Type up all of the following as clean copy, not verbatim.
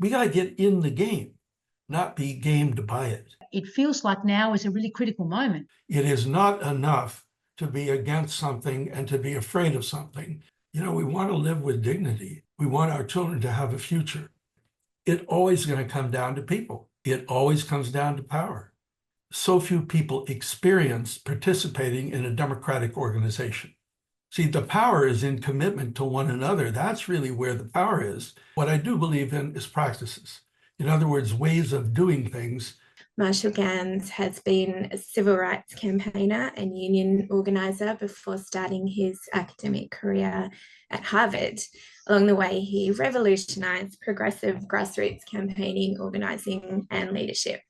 We got to get in the game, not be gamed by it. It feels like now is a really critical moment. It is not enough to be against something and to be afraid of something. You know, we want to live with dignity. We want our children to have a future. It's always going to come down to people. It always comes down to power. So few people experience participating in a democratic organization. See, the power is in commitment to one another. That's really where the power is. What I do believe in is practices. In other words, ways of doing things. Marshall Ganz has been a civil rights campaigner and union organizer before starting his academic career at Harvard. Along the way, he revolutionized progressive grassroots campaigning, organizing, and leadership.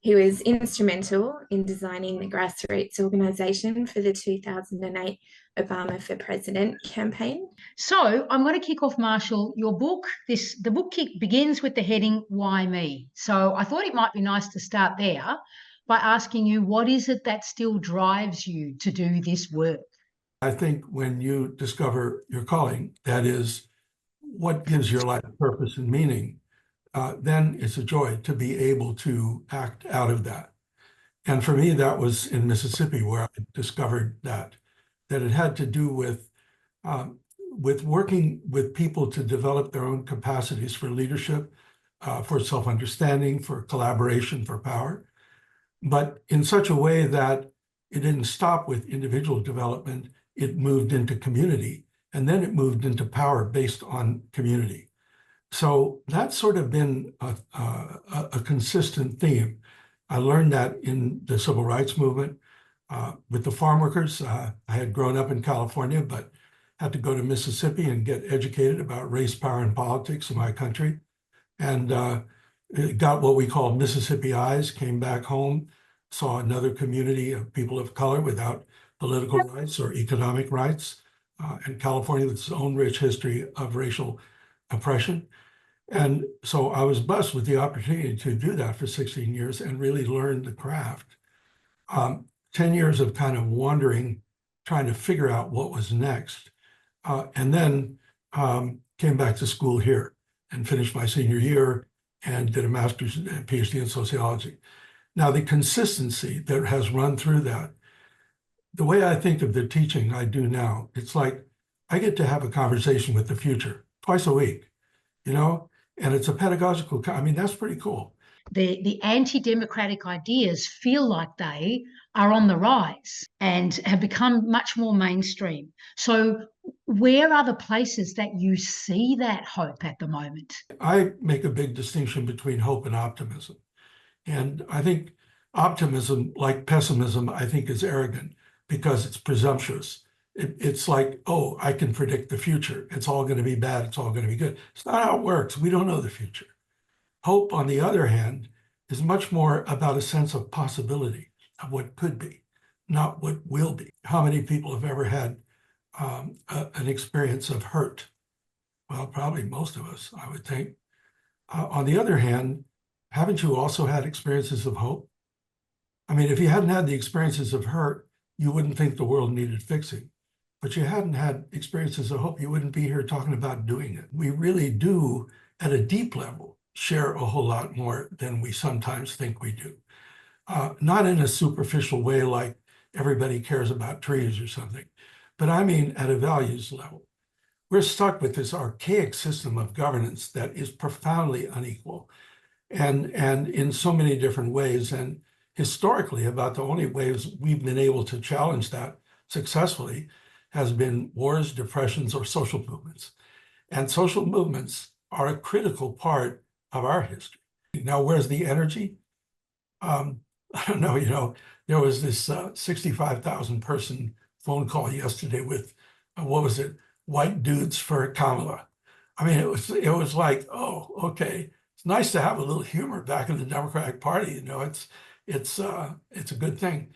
He was instrumental in designing the grassroots organization for the 2008 Obama for President campaign. So I'm going to kick off, Marshall, your book. The book begins with the heading, Why Me? So I thought it might be nice to start there by asking you, what is it that still drives you to do this work? I think when you discover your calling, that is what gives your life purpose and meaning, then it's a joy to be able to act out of that. And for me, that was in Mississippi where I discovered that it had to do with working with people to develop their own capacities for leadership, for self-understanding, for collaboration, for power, but in such a way that it didn't stop with individual development. It moved into community, and then it moved into power based on community. So that's sort of been a consistent theme. I learned that in the civil rights movement with the farm workers. I had grown up in California, but had to go to Mississippi and get educated about race, power, and politics in my country. And got what we call Mississippi Eyes, came back home, saw another community of people of color without political rights or economic rights, and California with its own rich history of racial oppression. And so I was blessed with the opportunity to do that for 16 years and really learn the craft. 10 years of kind of wandering, trying to figure out what was next. And then came back to school here and finished my senior year and did a master's and PhD in sociology. Now, the consistency that has run through that, the way I think of the teaching I do now, it's like I get to have a conversation with the future twice a week, you know, and it's a pedagogical, I mean, that's pretty cool. The anti-democratic ideas feel like they are on the rise and have become much more mainstream. So where are the places that you see that hope at the moment? I make a big distinction between hope and optimism. And I think optimism, like pessimism, I think is arrogant because it's presumptuous. It's like, oh, I can predict the future. It's all going to be bad. It's all going to be good. It's not how it works. We don't know the future. Hope, on the other hand, is much more about a sense of possibility of what could be, not what will be. How many people have ever had an experience of hurt? Well, probably most of us, I would think. On the other hand, haven't you also had experiences of hope? I mean, if you hadn't had the experiences of hurt, you wouldn't think the world needed fixing. But you hadn't had experiences of hope, you wouldn't be here talking about doing it. We really do, at a deep level, share a whole lot more than we sometimes think we do. Not in a superficial way like everybody cares about trees or something, but I mean at a values level. We're stuck with this archaic system of governance that is profoundly unequal and in so many different ways. And historically, about the only ways we've been able to challenge that successfully has been wars, depressions, or social movements. And social movements are a critical part of our history. Now, where's the energy? I don't know, you know, there was this 65,000 person phone call yesterday with, what was it? White dudes for Kamala. I mean, it was like, oh, okay. It's nice to have a little humor back in the Democratic Party. You know, it's a good thing.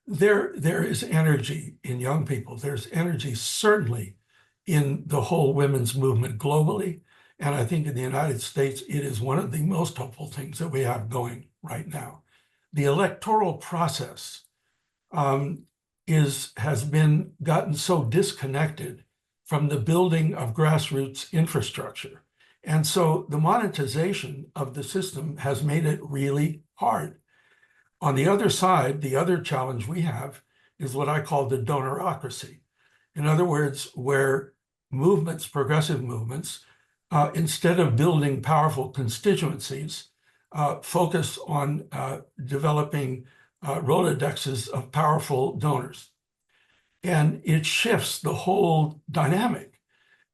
There is energy in young people. There's energy certainly in the whole women's movement globally. And I think in the United States, it is one of the most hopeful things that we have going right now. The electoral process has been gotten so disconnected from the building of grassroots infrastructure. And so the monetization of the system has made it really hard. On the other side, the other challenge we have is what I call the donorocracy. In other words, where movements, progressive movements, instead of building powerful constituencies, focus on developing Rolodexes of powerful donors. And it shifts the whole dynamic,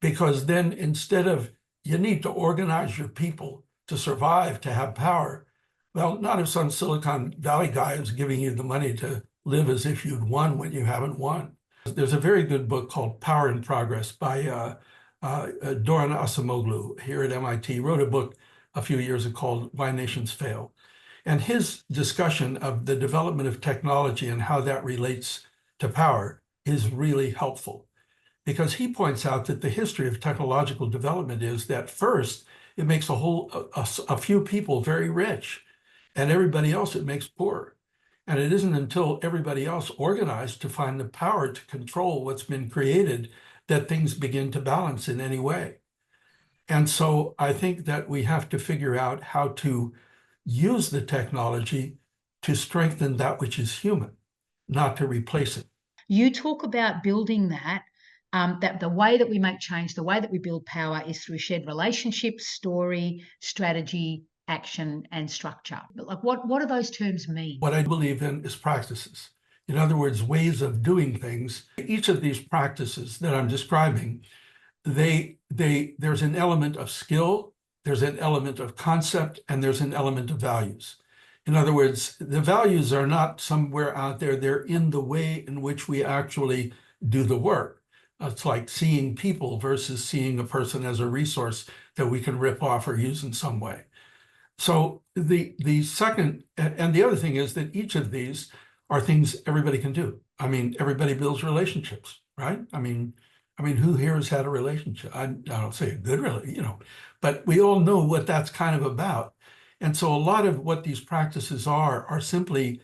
because then instead of you need to organize your people to survive, to have power, well, not if some Silicon Valley guy is giving you the money to live as if you'd won when you haven't won. There's a very good book called Power in Progress by Doran Acemoglu here at MIT. He wrote a book a few years ago called Why Nations Fail. And his discussion of the development of technology and how that relates to power is really helpful, because he points out that the history of technological development is that first, it makes a few people very rich, and everybody else it makes poor. And it isn't until everybody else organized to find the power to control what's been created that things begin to balance in any way. And so I think that we have to figure out how to use the technology to strengthen that which is human, not to replace it. You talk about building that the way that we make change, the way that we build power is through shared relationships, story, strategy, action, and structure. But like, what do those terms mean? What I believe in is practices. In other words, ways of doing things. Each of these practices that I'm describing, there's an element of skill, there's an element of concept, and there's an element of values. In other words, the values are not somewhere out there, they're in the way in which we actually do the work. It's like seeing people versus seeing a person as a resource that we can rip off or use in some way. So the second, and the other thing is that each of these are things everybody can do. I mean, everybody builds relationships, right? I mean, who here has had a relationship? I don't say a good relationship, but we all know what that's kind of about. And so a lot of what these practices are simply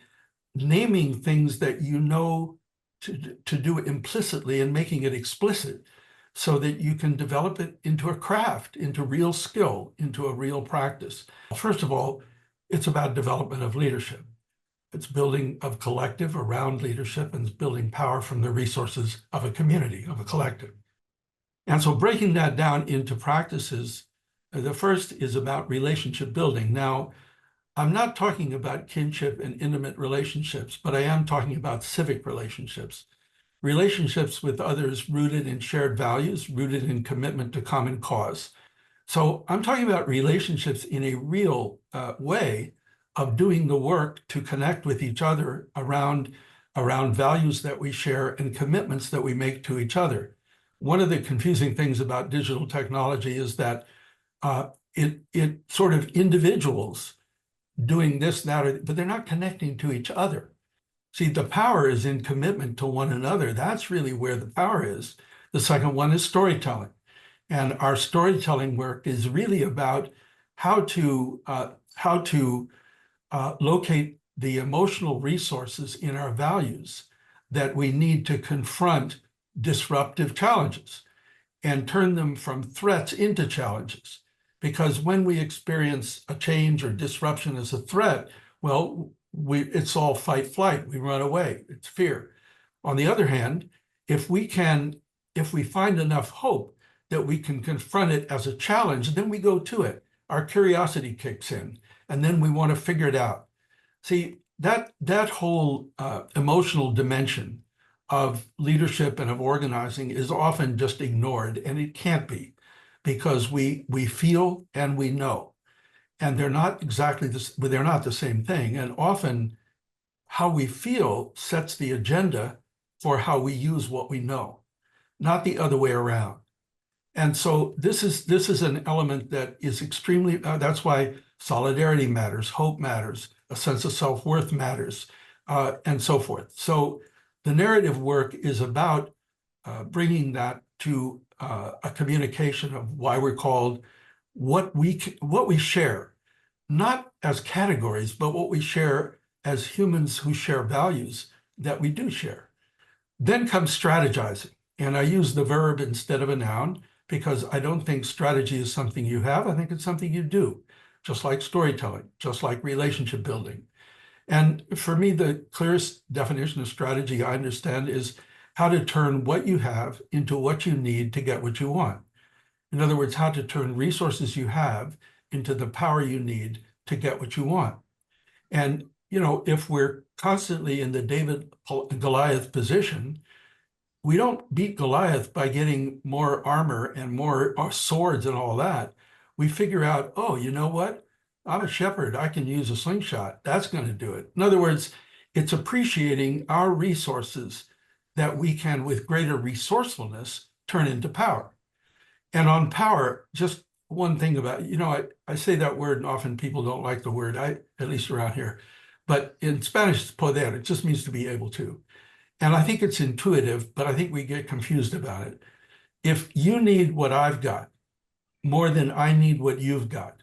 naming things that you know to do it implicitly and making it explicit so that you can develop it into a craft, into real skill, into a real practice. First of all, it's about development of leadership. It's building of collective around leadership, and it's building power from the resources of a community, of a collective. And so breaking that down into practices, the first is about relationship building. Now, I'm not talking about kinship and intimate relationships, but I am talking about civic relationships. Relationships with others rooted in shared values, rooted in commitment to common cause. So I'm talking about relationships in a real way of doing the work to connect with each other around values that we share and commitments that we make to each other. One of the confusing things about digital technology is that it sort of individuals doing this, that, but they're not connecting to each other. See, the power is in commitment to one another. That's really where the power is. The second one is storytelling. And our storytelling work is really about how to locate the emotional resources in our values that we need to confront disruptive challenges and turn them from threats into challenges. Because when we experience a change or disruption as a threat, well, it's all fight, flight. We run away. It's fear. On the other hand, if we find enough hope that we can confront it as a challenge, then we go to it. Our curiosity kicks in, and then we want to figure it out. See, that whole emotional dimension of leadership and of organizing is often just ignored, and it can't be, because we feel and we know, and they're not exactly this, but they're not the same thing. And often how we feel sets the agenda for how we use what we know, not the other way around. And so this is an element that is extremely, that's why solidarity matters, hope matters, a sense of self-worth matters, and so forth. So the narrative work is about bringing that to a communication of why we're called, what we share, not as categories, but what we share as humans who share values that we do share. Then comes strategizing, and I use the verb instead of a noun because I don't think strategy is something you have. I think it's something you do, just like storytelling, just like relationship building. And for me, the clearest definition of strategy I understand is how to turn what you have into what you need to get what you want. In other words, how to turn resources you have into the power you need to get what you want. And, if we're constantly in the David Goliath position, we don't beat Goliath by getting more armor and more swords and all that. We figure out, oh, you know what? I'm a shepherd. I can use a slingshot. That's going to do it. In other words, it's appreciating our resources that we can, with greater resourcefulness, turn into power. And on power, just one thing about, I say that word and often people don't like the word, at least around here. But in Spanish, it's poder. It just means to be able to. And I think it's intuitive, but I think we get confused about it. If you need what I've got more than I need what you've got,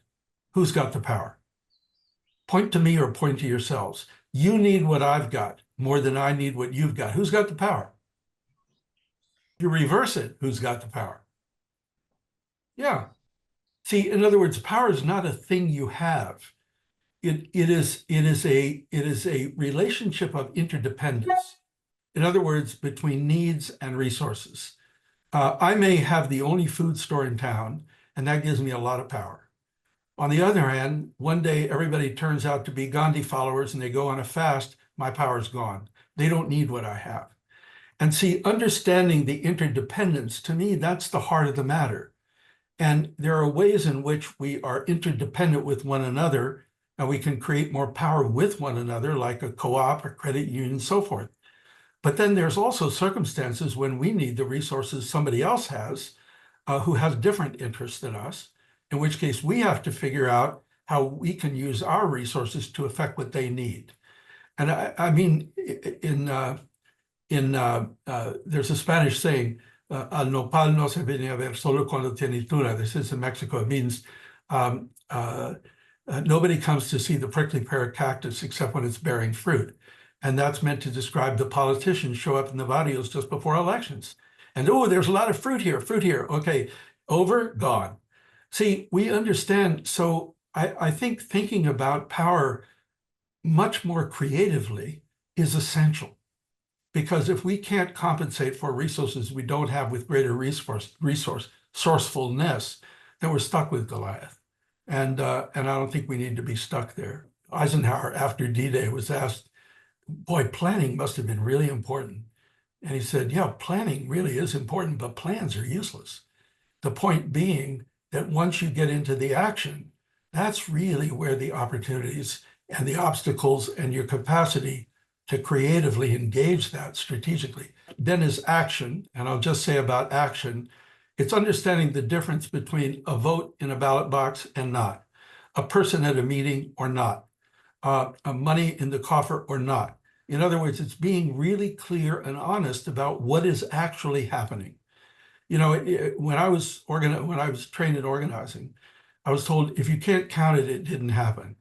who's got the power? Point to me or point to yourselves. You need what I've got more than I need what you've got. Who's got the power? You reverse it, who's got the power? Yeah. See, in other words, power is not a thing you have. It is a relationship of interdependence. In other words, between needs and resources. I may have the only food store in town, and that gives me a lot of power. On the other hand, one day everybody turns out to be Gandhi followers and they go on a fast, my power's gone. They don't need what I have. And see, understanding the interdependence, to me, that's the heart of the matter. And there are ways in which we are interdependent with one another, and we can create more power with one another, like a co-op, a credit union, and so forth. But then there's also circumstances when we need the resources somebody else has, who has different interests than us, in which case we have to figure out how we can use our resources to affect what they need. And I mean, there's a Spanish saying, al nopal no se viene a ver solo cuando tiene tuna. This is in Mexico. It means nobody comes to see the prickly pear cactus except when it's bearing fruit. And that's meant to describe the politicians show up in the barrios just before elections. And, oh, there's a lot of fruit here. Okay, over, gone. See, we understand. So I think thinking about power much more creatively is essential. Because if we can't compensate for resources we don't have with greater resourcefulness, then we're stuck with Goliath. And I don't think we need to be stuck there. Eisenhower, after D-Day, was asked, boy, planning must have been really important. And he said, yeah, planning really is important, but plans are useless. The point being that once you get into the action, that's really where the opportunities and the obstacles and your capacity to creatively engage that strategically. Then is action, and I'll just say about action, it's understanding the difference between a vote in a ballot box and not, a person at a meeting or not, money in the coffer or not. In other words, it's being really clear and honest about what is actually happening. When I was trained in organizing, I was told if you can't count it, it didn't happen.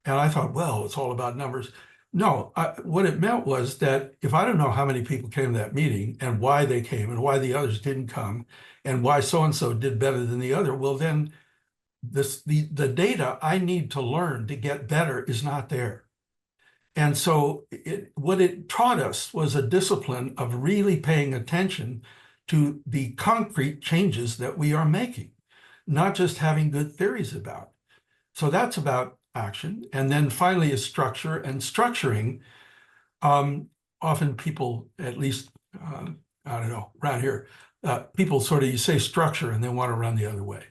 And I thought, well, it's all about numbers. No, what it meant was that if I don't know how many people came to that meeting and why they came and why the others didn't come and why so-and-so did better than the other, well, then the data I need to learn to get better is not there. And so what it taught us was a discipline of really paying attention to the concrete changes that we are making, not just having good theories about. So that's about action. And then finally is structure and structuring. Often people, at least, I don't know, around here, people sort of, you say structure and they want to run the other way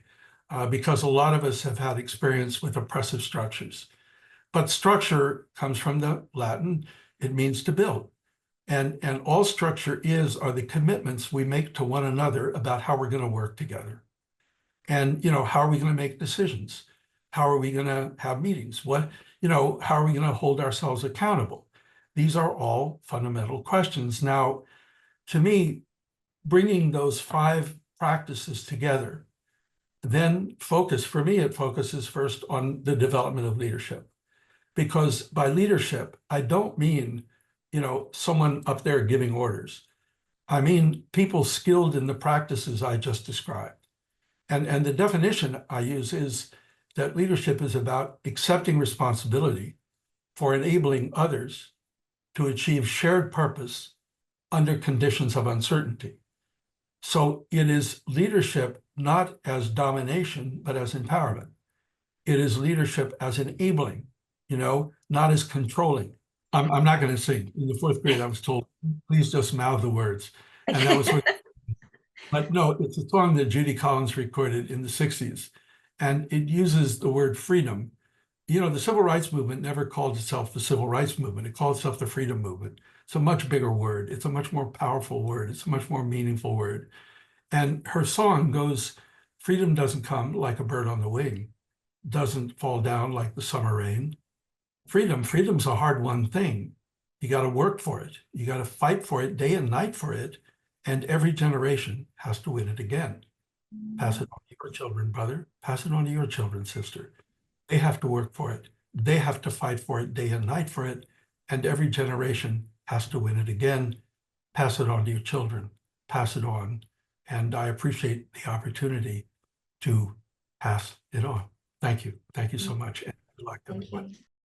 because a lot of us have had experience with oppressive structures. But structure comes from the Latin. It means to build. And all structure are the commitments we make to one another about how we're going to work together. And, how are we going to make decisions? How are we going to have meetings? How are we going to hold ourselves accountable? These are all fundamental questions. Now, to me, bringing those 5 practices together, then for me, it focuses first on the development of leadership. Because by leadership, I don't mean, someone up there giving orders. I mean, people skilled in the practices I just described. And the definition I use is that leadership is about accepting responsibility for enabling others to achieve shared purpose under conditions of uncertainty. So it is leadership not as domination, but as empowerment. It is leadership as enabling, not as controlling. I'm not going to sing. In the 4th grade, I was told, please just mouth the words. And that was but no, it's a song that Judy Collins recorded in the 60s. And it uses the word freedom. The civil rights movement never called itself the civil rights movement. It called itself the freedom movement. It's a much bigger word. It's a much more powerful word. It's a much more meaningful word. And her song goes, freedom doesn't come like a bird on the wing, doesn't fall down like the summer rain. Freedom's a hard-won thing. You got to work for it. You got to fight for it day and night for it. And every generation has to win it again. Pass it on to your children, brother. Pass it on to your children, sister. They have to work for it. They have to fight for it day and night for it. And every generation has to win it again. Pass it on to your children. Pass it on. And I appreciate the opportunity to pass it on. Thank you. Thank you so much. And good luck, everyone.